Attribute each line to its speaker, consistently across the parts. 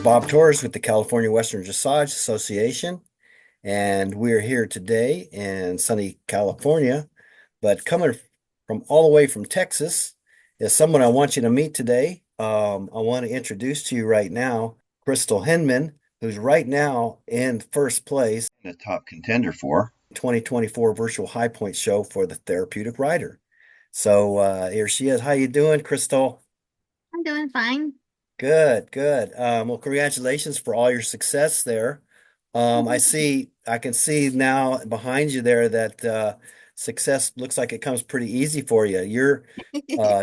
Speaker 1: Bob Torres with the California Western Dressage Association, and we're here today in sunny California. But coming from all the way from Texas is someone I want you to meet today. I want to introduce to you right now Krystal Hindman, who's right now in first place, a top contender for 2024 Virtual High Point Show for the Therapeutic Rider. So here she is. How you doing, Krystal?
Speaker 2: I'm doing fine.
Speaker 1: Good, good. Well, congratulations for all your success there. I can see now behind you there that success looks like it comes pretty easy for you. You're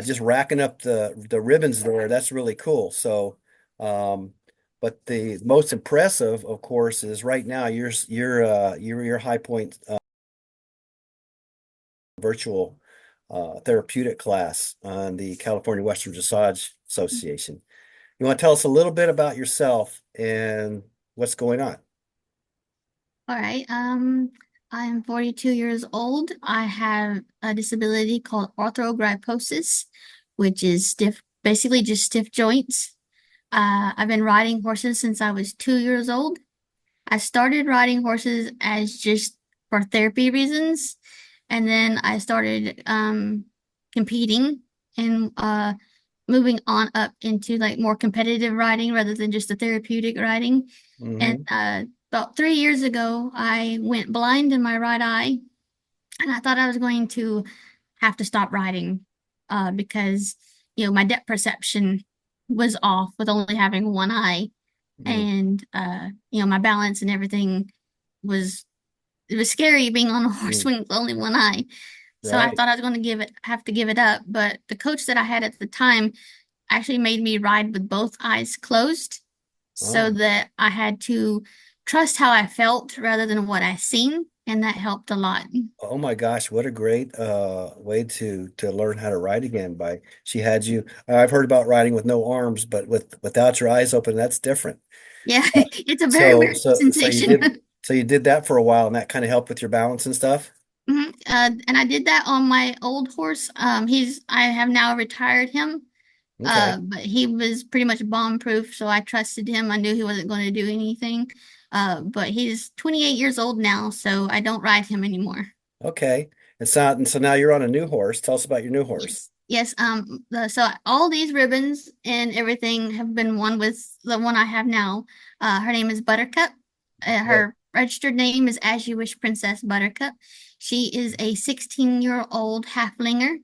Speaker 1: just racking up the ribbons there. That's really cool. Um, but the most impressive, of course, is right now your High Point virtual therapeutic class on the California Western Dressage Association. You want to tell us a little bit about yourself and what's going on?
Speaker 2: All right. I'm 42 years old. I have a disability called arthrogryposis, which is basically just stiff joints. I've been riding horses since I was 2 years old. I started riding horses as just for therapy reasons, and then I started competing and moving on up into like more competitive riding rather than just the therapeutic riding. And
Speaker 1: Hmm.
Speaker 2: about 3 years ago, I went blind in my right eye, and I thought I was going to have to stop riding because my depth perception was off with only having one eye, and my balance and everything was it was scary being on a horse
Speaker 1: Mm.
Speaker 2: with only one eye. So I
Speaker 1: Right.
Speaker 2: thought I was going to have to give it up. But the coach that I had at the time actually made me ride with both eyes closed so
Speaker 1: Oh,
Speaker 2: that I had to trust how I felt rather than what I seen, and that helped a lot.
Speaker 1: oh my gosh, what a great way to learn how to ride again by she had you. I've heard about riding with no arms, but without your eyes open, that's different.
Speaker 2: Yeah,
Speaker 1: Uh,
Speaker 2: it's a very
Speaker 1: so
Speaker 2: weird
Speaker 1: so so you
Speaker 2: sensation.
Speaker 1: did so you did that for a while and that kind of helped with your balance and stuff?
Speaker 2: And I did that on my old horse. I have now retired him.
Speaker 1: Okay.
Speaker 2: But he was pretty much bomb proof, so I trusted him. I knew he wasn't going to do anything. But he's 28 years old now, so I don't ride him anymore.
Speaker 1: Okay. And so now you're on a new horse. Tell us about your new horse.
Speaker 2: Yes. Yes. So all these ribbons and everything have been won with the one I have now. Her name is Buttercup.
Speaker 1: Okay.
Speaker 2: Her registered name is As You Wish Princess Buttercup. She is a 16-year-old halflinger,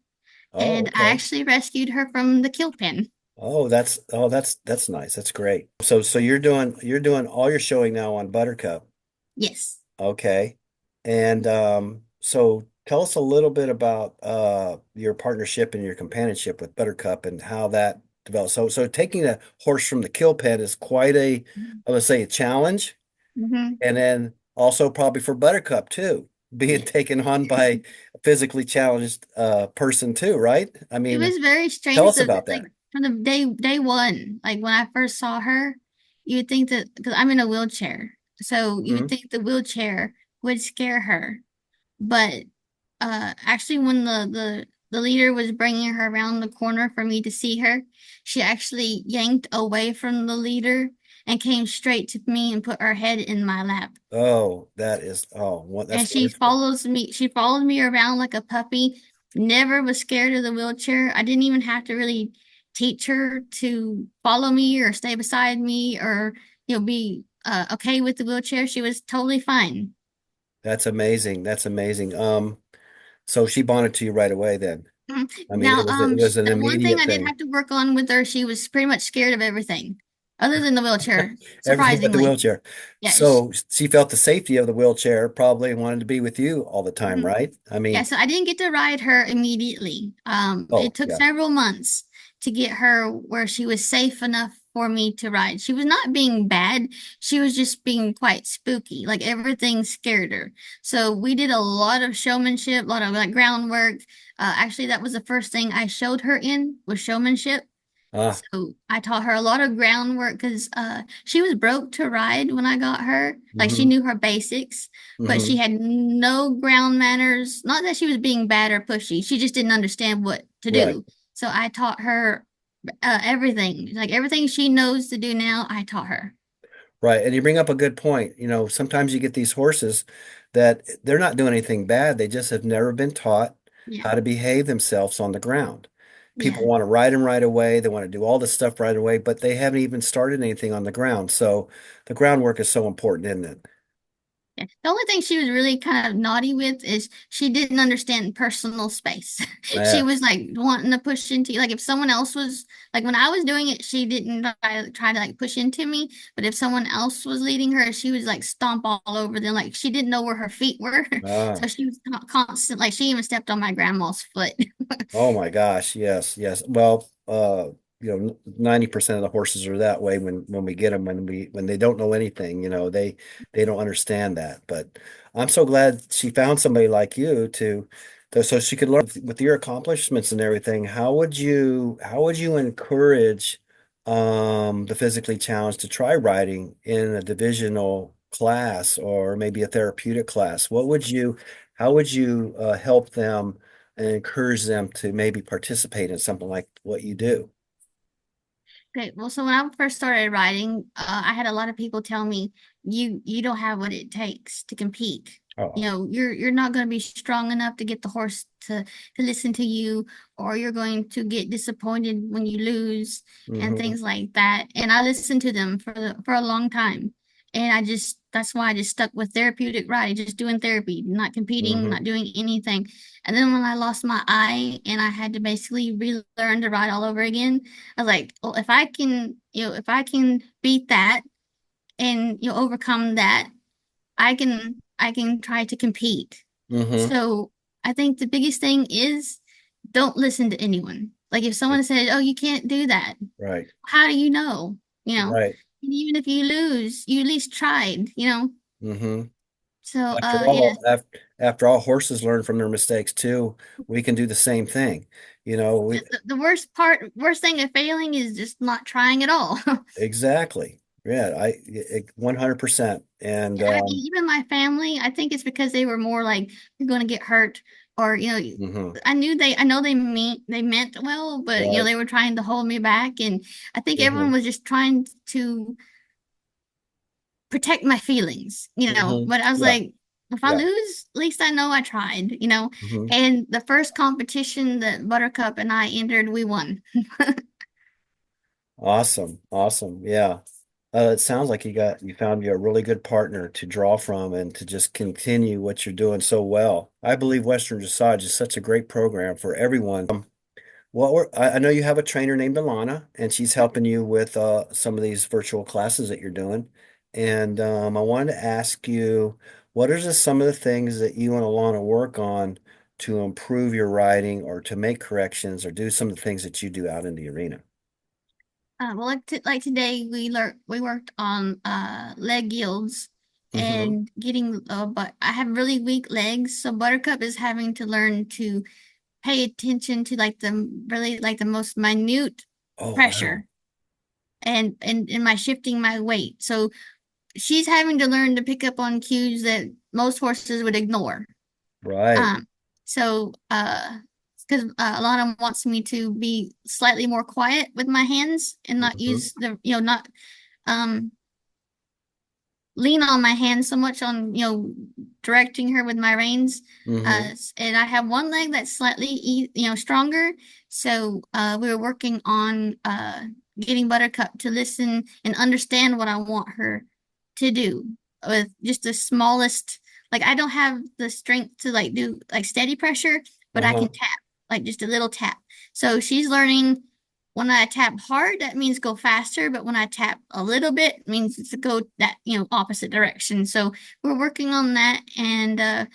Speaker 1: Oh,
Speaker 2: and I
Speaker 1: okay.
Speaker 2: actually rescued her from the kill pen.
Speaker 1: Oh, that's nice. That's great. So you're doing all your showing now on Buttercup.
Speaker 2: Yes.
Speaker 1: Okay. And so tell us a little bit about your partnership and your companionship with Buttercup and how that developed. So taking a horse from the kill pen is quite I would say a challenge.
Speaker 2: Mm-hmm.
Speaker 1: And then also probably for Buttercup too, being
Speaker 2: Yes.
Speaker 1: taken on by a physically challenged person too, right? I
Speaker 2: It
Speaker 1: mean,
Speaker 2: was very
Speaker 1: tell
Speaker 2: strange.
Speaker 1: us
Speaker 2: So
Speaker 1: about
Speaker 2: like
Speaker 1: that.
Speaker 2: from the day one, like when I first saw her, you would think that because I'm in a wheelchair, so you would
Speaker 1: Mhm.
Speaker 2: think the wheelchair would scare her. But actually, when the leader was bringing her around the corner for me to see her, she actually yanked away from the leader and came straight to me and put her head in my lap.
Speaker 1: That's
Speaker 2: And she
Speaker 1: wonderful.
Speaker 2: follows me. She followed me around like a puppy. Never was scared of the wheelchair. I didn't even have to really teach her to follow me or stay beside me or be okay with the wheelchair. She was totally fine.
Speaker 1: That's amazing. That's amazing. So she bonded to you right away then.
Speaker 2: Mhm.
Speaker 1: I mean,
Speaker 2: Now,
Speaker 1: it was an
Speaker 2: the one thing
Speaker 1: immediate
Speaker 2: I did
Speaker 1: thing.
Speaker 2: have to work on with her, she was pretty much scared of everything, other than the wheelchair.
Speaker 1: Everything but the
Speaker 2: Surprisingly,
Speaker 1: wheelchair.
Speaker 2: yeah.
Speaker 1: So she felt the safety of the wheelchair, probably wanted to be with you all the time,
Speaker 2: Mhm.
Speaker 1: right? I
Speaker 2: Yeah,
Speaker 1: mean,
Speaker 2: so I didn't get to ride her immediately. It
Speaker 1: oh
Speaker 2: took
Speaker 1: yeah.
Speaker 2: several months to get her where she was safe enough for me to ride. She was not being bad. She was just being quite spooky. Like everything scared her. So we did a lot of showmanship, a lot of like groundwork. Actually, that was the first thing I showed her in was showmanship.
Speaker 1: Ah,
Speaker 2: So I taught her a lot of groundwork because she was broke to ride when I got her. Like she
Speaker 1: hmm
Speaker 2: knew her basics, but she
Speaker 1: hmm
Speaker 2: had no ground manners. Not that she was being bad or pushy. She just didn't understand what to
Speaker 1: Right.
Speaker 2: do. So I taught her Everything. Like everything she knows to do now, I taught her.
Speaker 1: Right. And you bring up a good point. Sometimes you get these horses that they're not doing anything bad. They just have never been taught
Speaker 2: Yeah.
Speaker 1: how to behave themselves on the ground. People
Speaker 2: Yeah.
Speaker 1: want to ride them right away. They want to do all this stuff right away, but they haven't even started anything on the ground. So the groundwork is so important, isn't it?
Speaker 2: Yeah. The only thing she was really kind of naughty with is she didn't understand personal space. She
Speaker 1: Yeah.
Speaker 2: was like wanting to push into like if someone else was like when I was doing it, she didn't try to like push into me. But if someone else was leading her, she was like stomp all over them. Like she didn't know where her feet were. So
Speaker 1: Ah.
Speaker 2: she was constant like she even stepped on my grandma's foot.
Speaker 1: Oh my gosh, yes, yes. Well, 90% of the horses are that way when we get them when they don't know anything, they don't understand that. But I'm so glad she found somebody like you so she could learn with your accomplishments and everything. How would you encourage the physically challenged to try riding in a divisional class or maybe a therapeutic class? How would you help them and encourage them to maybe participate in something like what you do?
Speaker 2: Okay, well, so when I first started riding, I had a lot of people tell me, you don't have what it takes to compete. You
Speaker 1: Oh,
Speaker 2: know, you're not going to be strong enough to get the horse to listen to you, or you're going to get disappointed when you lose and
Speaker 1: hmm
Speaker 2: things like that. And I listened to them for a long time. And that's why I just stuck with therapeutic riding, just doing therapy, not competing,
Speaker 1: hmm
Speaker 2: not doing anything. And then when I lost my eye and I had to basically relearn to ride all over again, I was like, well, if I can beat that and overcome that, I can try to compete.
Speaker 1: hmm
Speaker 2: So I think the biggest thing is don't listen to anyone. Like if someone says, "Oh, you can't do that,"
Speaker 1: Right,
Speaker 2: how do you know? You know,
Speaker 1: right.
Speaker 2: and even if you lose, you at least tried. You know.
Speaker 1: hmm
Speaker 2: So
Speaker 1: After
Speaker 2: yeah,
Speaker 1: all, after all, horses learn from their mistakes too. We can do the same thing. You know, we
Speaker 2: the worst thing of failing is just not trying at all.
Speaker 1: exactly. Yeah, 100%. And
Speaker 2: I mean, even my family, I think it's because they were more like, you're going to get hurt, or
Speaker 1: mhm,
Speaker 2: I know they meant well, but
Speaker 1: right.
Speaker 2: they were trying to hold me back, and I think everyone
Speaker 1: hmm
Speaker 2: was just trying to protect my feelings, But I was
Speaker 1: Yeah,
Speaker 2: like, if I
Speaker 1: yeah.
Speaker 2: lose, at least I know I tried.
Speaker 1: hmm
Speaker 2: And the first competition that Buttercup and I entered, we won.
Speaker 1: Awesome, awesome. Yeah. It sounds like you found a really good partner to draw from and to just continue what you're doing so well. I believe Western Dressage is such a great program for everyone. I know you have a trainer named Alana, and she's helping you with some of these virtual classes that you're doing. And I wanted to ask you, what are some of the things that you and Alana work on to improve your writing or to make corrections or do some of the things that you do out in the arena?
Speaker 2: Well, like today, we worked on leg yields
Speaker 1: hmm
Speaker 2: and getting but I have really weak legs, so Buttercup is having to learn to pay attention to like the most minute
Speaker 1: Oh, wow.
Speaker 2: pressure and my shifting my weight. So she's having to learn to pick up on cues that most horses would ignore.
Speaker 1: Right.
Speaker 2: Um, so because Alana wants me to be slightly more quiet with my hands and not
Speaker 1: hmm
Speaker 2: use not um lean on my hands so much on directing her with my reins.
Speaker 1: hmm
Speaker 2: And I have one leg that's slightly stronger. So we were working on getting Buttercup to listen and understand what I want her to do with just the smallest. Like I don't have the strength to like do like steady pressure, but I
Speaker 1: Uh-huh.
Speaker 2: can tap like just a little tap. So she's learning when I tap hard, that means go faster, but when I tap a little bit, it means to go that, opposite direction. So we're working on that. And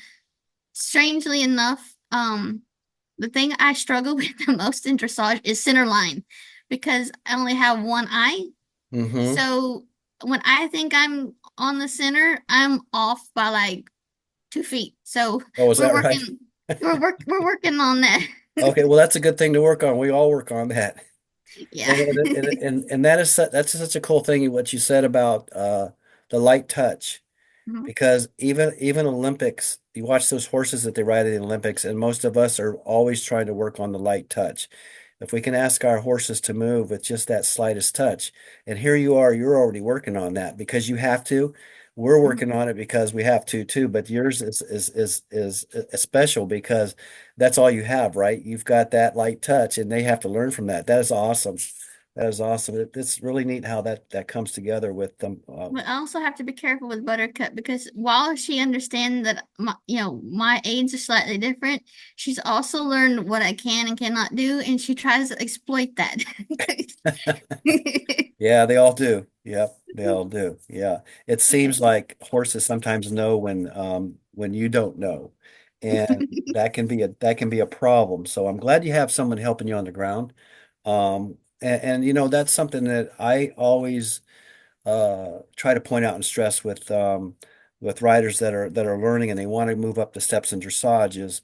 Speaker 2: strangely enough, the thing I struggle with the most in dressage is center line because I only have one eye.
Speaker 1: hmm
Speaker 2: So when I think I'm on the center, I'm off by like 2 feet. So
Speaker 1: Oh, is
Speaker 2: we're
Speaker 1: that right?
Speaker 2: working, we're working on that.
Speaker 1: Okay, well, that's a good thing to work on. We all work on that.
Speaker 2: Yeah.
Speaker 1: And that's such a cool thing what you said about the light touch
Speaker 2: Mhm.
Speaker 1: because even Olympics, you watch those horses that they ride at the Olympics, and most of us are always trying to work on the light touch. if we can ask our horses to move with just that slightest touch, and here you are, you're already working on that because you have to. We're working on it because we have to too, but yours is special because that's all you have, right? You've got that light touch, and they have to learn from that. That is awesome. That is awesome. It's really neat how that comes together with them.
Speaker 2: But I also have to be careful with Buttercup because while she understands that my aids are slightly different, she's also learned what I can and cannot do, and she tries to exploit that.
Speaker 1: Yeah, they all do. Yep, they all do. Yeah. It seems like horses sometimes know when you don't know. And that can be a problem. So I'm glad you have someone helping you on the ground. And that's something that I always try to point out and stress with riders that are learning and they want to move up the steps in dressage is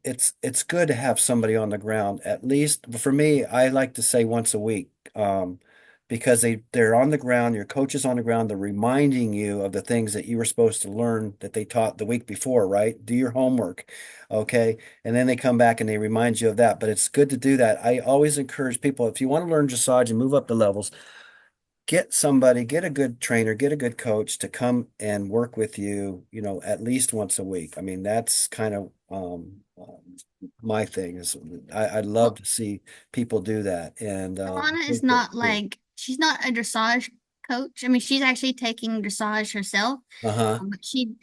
Speaker 1: it's good to have somebody on the ground. At least for me, I like to say once a week, because they're on the ground, your coach is on the ground, they're reminding you of the things that you were supposed to learn that they taught the week before, right? Do your homework, okay? And then they come back and they remind you of that. But it's good to do that. I always encourage people, if you want to learn dressage and move up the levels, get somebody, get a good trainer, get a good coach to come and work with you, at least once a week. I mean, that's kind of my thing is I'd love
Speaker 2: Well,
Speaker 1: to see people do that. And I
Speaker 2: Alana is
Speaker 1: think that
Speaker 2: not like she's not a dressage coach. I mean, she's actually taking dressage herself.
Speaker 1: uh-huh,
Speaker 2: But she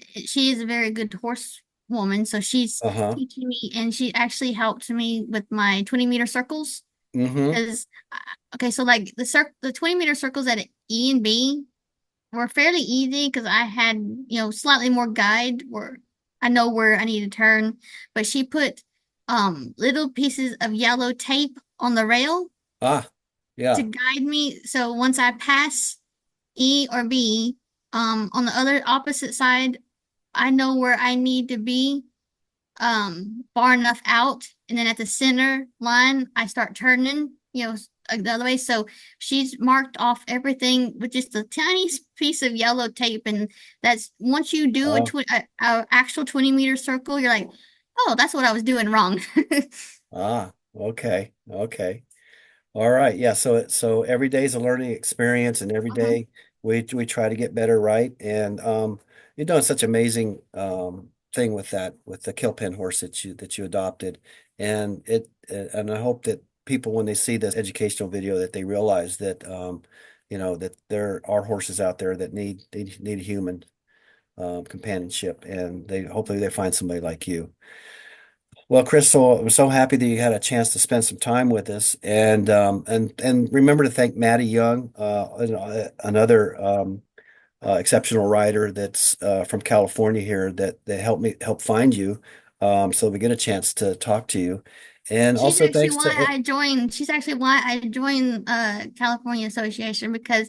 Speaker 2: is a very good horse woman, so she's
Speaker 1: uh-huh,
Speaker 2: teaching me, and she actually helped me with my 20-meter circles.
Speaker 1: mm-hmm,
Speaker 2: Because okay, so like the 20-meter circles at E and B were fairly easy because I had slightly more guide where I know where I need to turn, but she put little pieces of yellow tape on the rail
Speaker 1: ah,
Speaker 2: to
Speaker 1: yeah,
Speaker 2: guide me. So once I pass E or B, on the other opposite side, I know where I need to be far enough out, and then at the center line I start turning, like the other way. So she's marked off everything with just a tiny piece of yellow tape, and that's once you do
Speaker 1: oh,
Speaker 2: a actual 20-meter circle, you're like, oh, that's what I was doing wrong.
Speaker 1: okay, okay. All right. Yeah. So every day is a learning experience, and every
Speaker 2: Mhm.
Speaker 1: day we try to get better, right? And you're doing such amazing thing with that with the kill pen horse that you adopted, and I hope that people when they see this educational video that they realize that that there are horses out there that need human companionship, and they hopefully they find somebody like you. Well, Krystal, I'm so happy that you had a chance to spend some time with us, and remember to thank Maddie Young, another exceptional writer that's from California here that helped find you, so we get a chance to talk to you, and also thanks to
Speaker 2: She's actually why I joined California Association because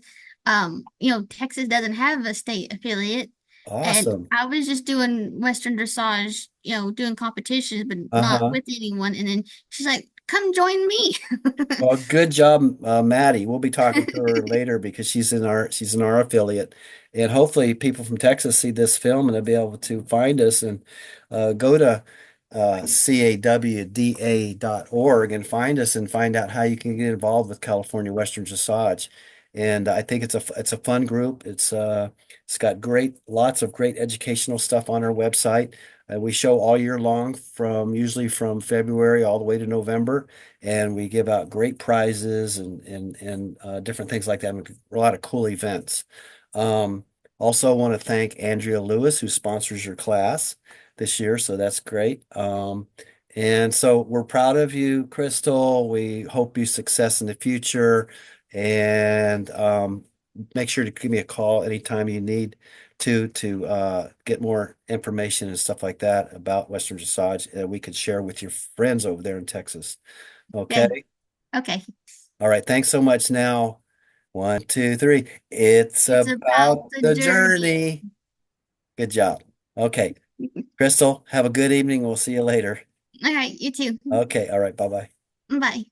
Speaker 2: Texas doesn't have a state affiliate, and
Speaker 1: awesome.
Speaker 2: I was just doing Western Dressage, doing competitions but not
Speaker 1: Uh-huh.
Speaker 2: with anyone, and then she's like, come join me.
Speaker 1: Well, good job, Maddie. We'll be talking to her later because she's in our affiliate, and hopefully people from Texas see this film and they'll be able to find us and go to cawda.org and find us and find out how you can get involved with California Western Dressage. And I think it's a fun group. It's got lots of great educational stuff on our website. We show all year long usually from February all the way to November, and we give out great prizes and different things like that. And a lot of cool events. Also want to thank Andrea Lewis, who sponsors your class this year, so that's great. And so we're proud of you, Krystal. We hope you success in the future, and make sure to give me a call anytime you need to get more information and stuff like that about Western Dressage that we could share with your friends over there in Texas.
Speaker 2: Okay.
Speaker 1: Okay.
Speaker 2: Okay.
Speaker 1: All right. Thanks so much now. One, two, three. It's
Speaker 2: It's about
Speaker 1: about
Speaker 2: the
Speaker 1: the
Speaker 2: journey.
Speaker 1: journey. Good job. Okay. Krystal, have a good evening. We'll see you later.
Speaker 2: All right, you too.
Speaker 1: Okay. All right. Bye-bye.
Speaker 2: Bye.